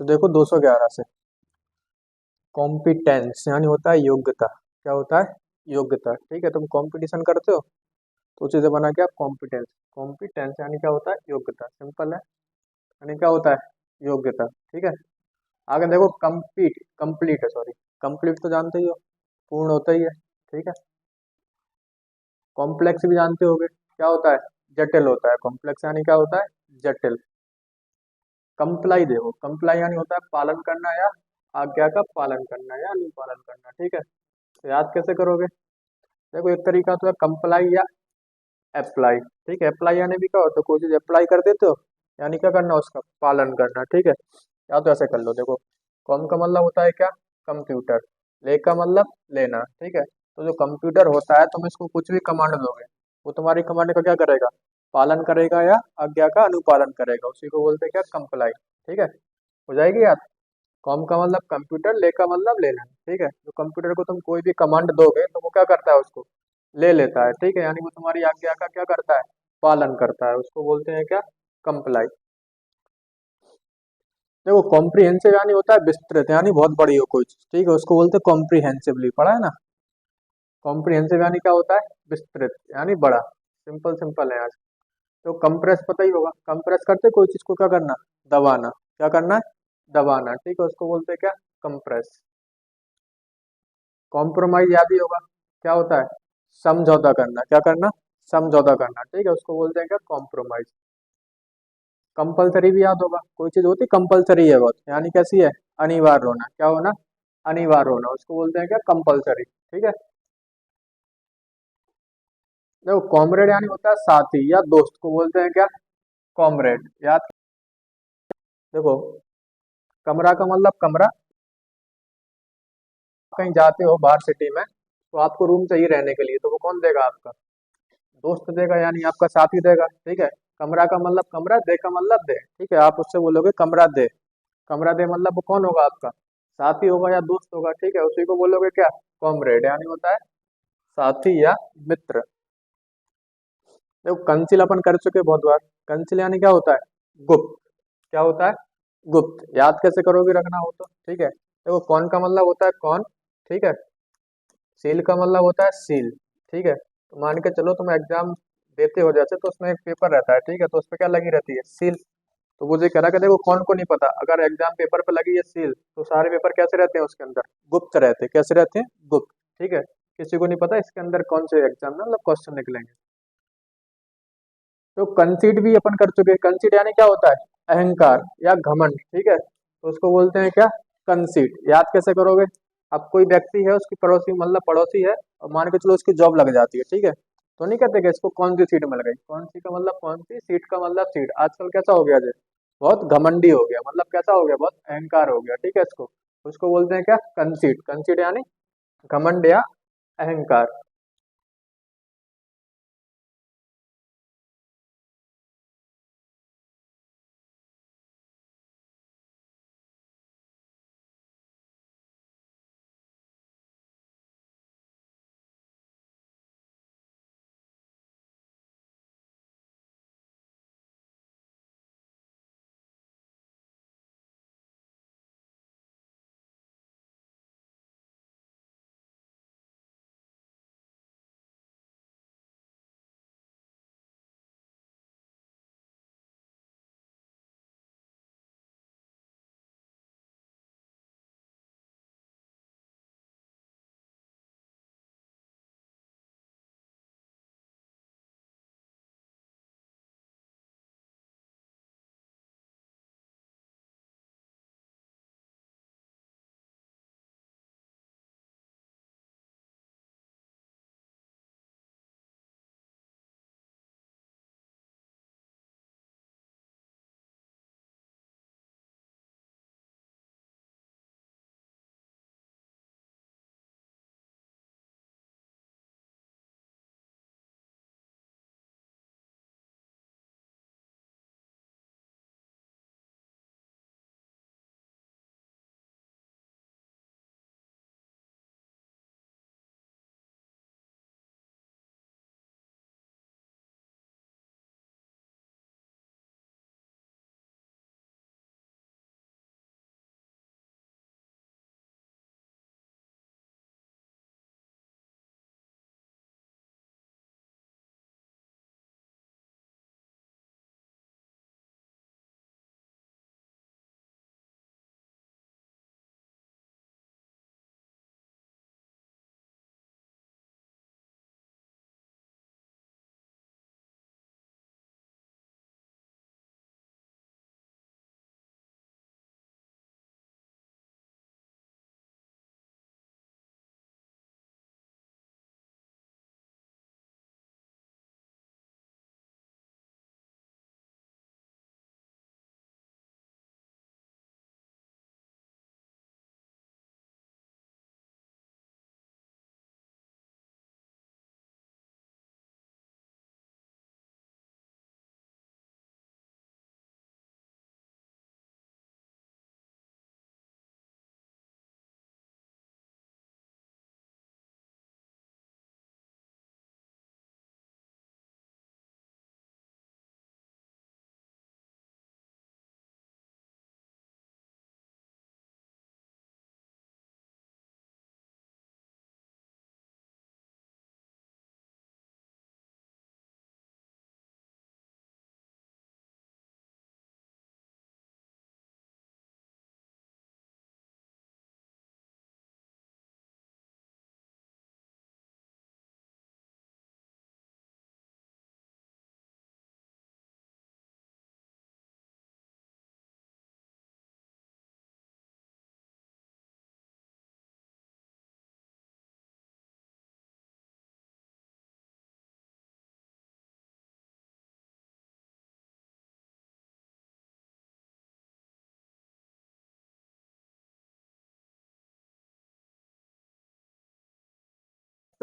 तो देखो 211 से कॉम्पिटेंस यानी होता है योग्यता। क्या होता है? योग्यता। ठीक है, तुम कंपटीशन करते हो तो उसी से बना क्या? कॉम्पिटेंस। कॉम्पिटेंस यानी क्या होता है? योग्यता। सिंपल है। यानी क्या होता है? योग्यता। ठीक है। आगे देखो कंप्लीट। कंप्लीट है, सॉरी। कंप्लीट तो जानते ही हो, पूर्ण होता ही है। ठीक है। कॉम्प्लेक्स भी जानते होगे, क्या होता है? जटिल होता है। कॉम्प्लेक्स यानी क्या होता है? जटिल। कंप्लाई देखो, कंप्लाई यानी होता है पालन करना या आज्ञा का पालन करना या अनुपालन करना। ठीक है, तो याद कैसे करोगे? देखो एक तरीका तो है कंप्लाई या अप्लाई। ठीक है, अप्लाई यानी भी क्या होता है? कोई चीज अप्लाई कर देते हो, यानी क्या करना? उसका पालन करना। ठीक है, या तो ऐसे कर लो। देखो कॉम का मतलब होता है क्या? कंप्यूटर। ले का मतलब लेना। ठीक है, तो जो कंप्यूटर होता है तुम इसको कुछ भी कमांड दोगे, वो तुम्हारी कमांड का क्या करेगा? पालन करेगा या आज्ञा का अनुपालन करेगा। उसी को बोलते हैं क्या? कंप्लाई। ठीक है, हो जाएगी याद। कॉम का मतलब कंप्यूटर, ले का मतलब लेना। ठीक है, तो कंप्यूटर को तुम कोई भी कमांड दोगे तो वो क्या करता है? उसको ले लेता है। ठीक है, यानी वो तुम्हारी आज्ञा का क्या करता है? पालन करता है। उसको बोलते हैं क्या? कंप्लाई। देखो कॉम्प्रिहेंसिव यानी होता है विस्तृत, यानी बहुत बड़ी हो कोई चीज। ठीक है, उसको बोलते हैं कॉम्प्रिहेंसिवली। पढ़ा है ना? कॉम्प्रिहेंसिव यानी क्या होता है? विस्तृत यानी बड़ा। सिंपल सिंपल है आज। तो कंप्रेस पता ही होगा, कंप्रेस करते कोई चीज को क्या करना? दबाना। क्या करना है? दबाना। ठीक है, उसको बोलते हैं क्या? कंप्रेस। कॉम्प्रोमाइज याद ही होगा, क्या होता है? समझौता करना। क्या करना? समझौता करना। ठीक है, उसको बोलते हैं क्या? कॉम्प्रोमाइज। कंपलसरी भी याद होगा, कोई चीज होती कंपलसरी है बहुत, यानी कैसी है? अनिवार्य होना। क्या होना? अनिवार्य होना। उसको बोलते हैं क्या? कंपलसरी। ठीक है। देखो कॉमरेड यानी होता है साथी या दोस्त, को बोलते हैं क्या? कॉमरेड। याद। देखो कमरा का मतलब कमरा। कहीं जाते हो बाहर सिटी में तो आपको रूम चाहिए रहने के लिए, तो वो कौन देगा? आपका दोस्त देगा, यानी आपका साथी देगा। ठीक है। कमरा का मतलब कमरा, दे का मतलब दे। ठीक है, आप उससे बोलोगे कमरा दे। कमरा दे मतलब वो कौन होगा? आपका साथी होगा या दोस्त होगा। ठीक है, उसी को बोलोगे क्या? कॉमरेड। यानी होता है साथी या मित्र। देखो कंसिल अपन कर चुके बहुत बार। कंसिल यानी क्या होता है? गुप्त। क्या होता है? गुप्त। याद कैसे करोगे? रखना हो तो। ठीक है, देखो कौन का मतलब होता है कौन। ठीक है। सील का मतलब होता है सील। ठीक है, तो मान के चलो तुम एग्जाम देते हो जैसे, तो उसमें एक पेपर रहता है। ठीक है, तो उस पर क्या लगी रहती है? सील। तो मुझे कह रहा कि देखो कौन को नहीं पता, अगर एग्जाम पेपर पे लगी है सील, तो सारे पेपर कैसे रहते हैं? उसके अंदर गुप्त रहते हैं। कैसे रहते हैं? गुप्त। ठीक है, किसी को नहीं पता इसके अंदर कौन से एग्जाम में मतलब क्वेश्चन निकलेंगे। तो कंसीड भी अपन कर चुके हैं। कंसीड यानी क्या होता है? अहंकार या घमंड। ठीक है, तो उसको बोलते हैं क्या? कंसीड। याद कैसे करोगे? अब कोई व्यक्ति है, उसकी पड़ोसी मतलब पड़ोसी है, और मान के चलो उसकी जॉब लग जाती है। ठीक है, तो नहीं कहते कि इसको कौन सी सीट मिल गई। कौन सी का मतलब कौन सी, सीट का मतलब सीट। आजकल कैसा हो गया? बहुत घमंडी हो गया, मतलब कैसा हो गया? बहुत अहंकार हो गया। ठीक है, इसको उसको बोलते हैं क्या? कंसीड। कंसीड यानी घमंड या अहंकार।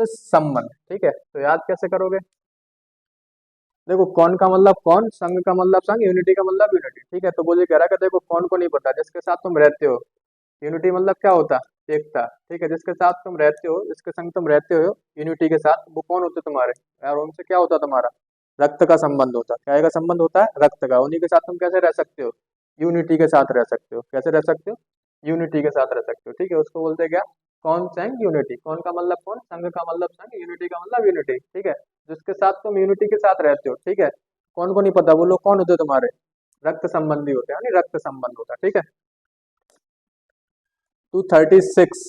से संबंध, ठीक है। तो याद कैसे करोगे? देखो कौन का मतलब कौन, संग का मतलब संग, यूनिटी का मतलब यूनिटी, ठीक है। तो बोलिए कह रहा है कि देखो कौन को नहीं पता, जिसके साथ तुम रहते हो। यूनिटी मतलब क्या होता है? एकता, ठीक है। जिसके साथ तुम रहते हो, जिसके संग तुम रहते हो यूनिटी के साथ, वो कौन होते तुम्हारे? यार उनसे क्या होता तुम्हारा? रक्त का संबंध होता है। क्या का संबंध होता है? रक्त का। उन्हीं के साथ तुम कैसे रह सकते हो? यूनिटी के साथ रह सकते हो। कैसे रह सकते हो? यूनिटी के साथ रह सकते हो, ठीक है। उसको बोलते हैं क्या? कौन संग यूनिटी। कौन का मतलब कौन, संग का मतलब संग, यूनिटी का मतलब यूनिटी, ठीक है। जिसके साथ तुम यूनिटी के साथ रहते हो, ठीक है। कौन को नहीं पता, वो लोग कौन होते तुम्हारे? रक्त संबंधी होते हैं, यानी रक्त संबंध होता है, ठीक है। 236,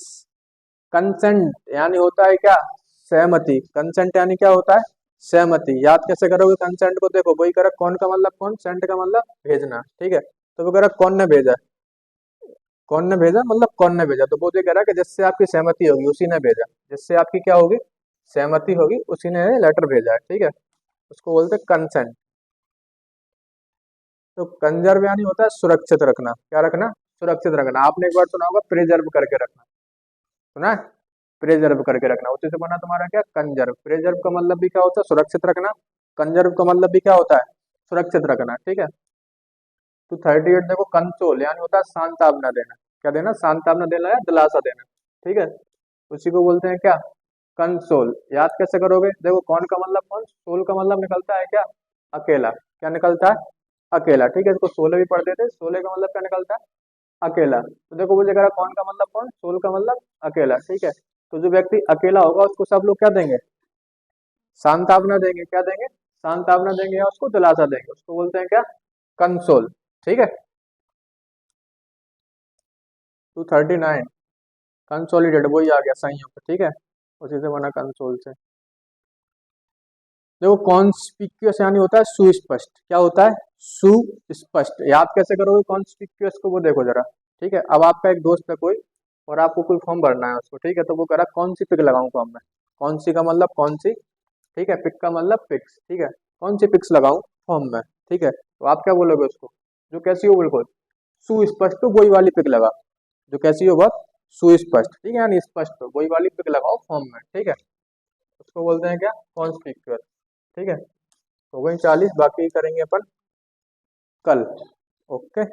कंसेंट यानी होता है क्या? सहमति। कंसेंट यानी क्या होता है? सहमति। याद कैसे करोगे कंसेंट को? देखो वही करा, कौन का मतलब कौन, सेंट का मतलब भेजना, ठीक है। तो वो कह रहा कौन ने भेजा, कौन ने भेजा मतलब कौन ने भेजा। तो वो ये कह रहा है कि जिससे आपकी सहमति होगी उसी ने भेजा। जिससे आपकी क्या होगी? सहमति होगी, उसी ने लेटर भेजा है, ठीक है। उसको बोलते हैं कंसेंट। तो कंजर्व यानी होता है सुरक्षित रखना। क्या रखना? सुरक्षित रखना। आपने एक बार सुना होगा प्रिजर्व करके रखना, सुना है? प्रिजर्व करके रखना, उसी से बना तुम्हारा क्या? कंजर्व। प्रिजर्व का मतलब भी क्या होता है? सुरक्षित रखना। कंजर्व का मतलब भी क्या होता है? सुरक्षित रखना, ठीक है। तो 38 देखो, कंसोल यानी होता है सांत्वना देना। क्या देना? सांत्वना देना या दिलासा देना, ठीक है। उसी को बोलते हैं क्या? कंसोल। याद कैसे करोगे? देखो कौन का मतलब कौन, सोल का मतलब निकलता है क्या? अकेला। क्या निकलता है? अकेला, ठीक है। इसको सोले भी पढ़ते थे। सोले का मतलब क्या निकलता है? अकेला। तो देखो वो जगह कौन का मतलब कौन, सोल का मतलब अकेला, ठीक है। तो जो व्यक्ति अकेला होगा उसको सब लोग क्या देंगे? सांत्वना देंगे। क्या देंगे? सांत्वना देंगे या उसको दिलासा देंगे। उसको बोलते हैं क्या? कंसोल, ठीक है। 239, कंसोलिडेट, वही आ गया संयुक्त, ठीक है। उसी से बना कंसोल से। देखो कॉन्स्पिक्यूअस यानी होता है सुस्पष्ट। क्या होता है? सुस्पष्ट। याद कैसे करोगे कॉन्स्पिक्यूअस को? वो देखो जरा, ठीक है। अब आपका एक दोस्त है कोई, और आपको कोई फॉर्म भरना है उसको, ठीक है। तो वो कह रहा कौन सी पिक लगाऊं फॉर्म में? कौन सी का मतलब कौन सी, ठीक है। पिक का मतलब पिक्स, ठीक है। कौन सी पिक्स लगाऊं फॉर्म में, ठीक है। तो आप क्या बोलोगे उसको? जो कैसी हो बिल्कुल सुस्पष्ट हो वही वाली पिक लगा। जो कैसी हो बहुत सुस्पष्ट, ठीक है, यानी स्पष्ट हो वही वाली पिक लगाओ फॉर्म में, ठीक है। उसको बोलते हैं क्या? कॉन्स्पिक्यूअस, ठीक है। तो वही 40, बाकी करेंगे अपन कल। ओके।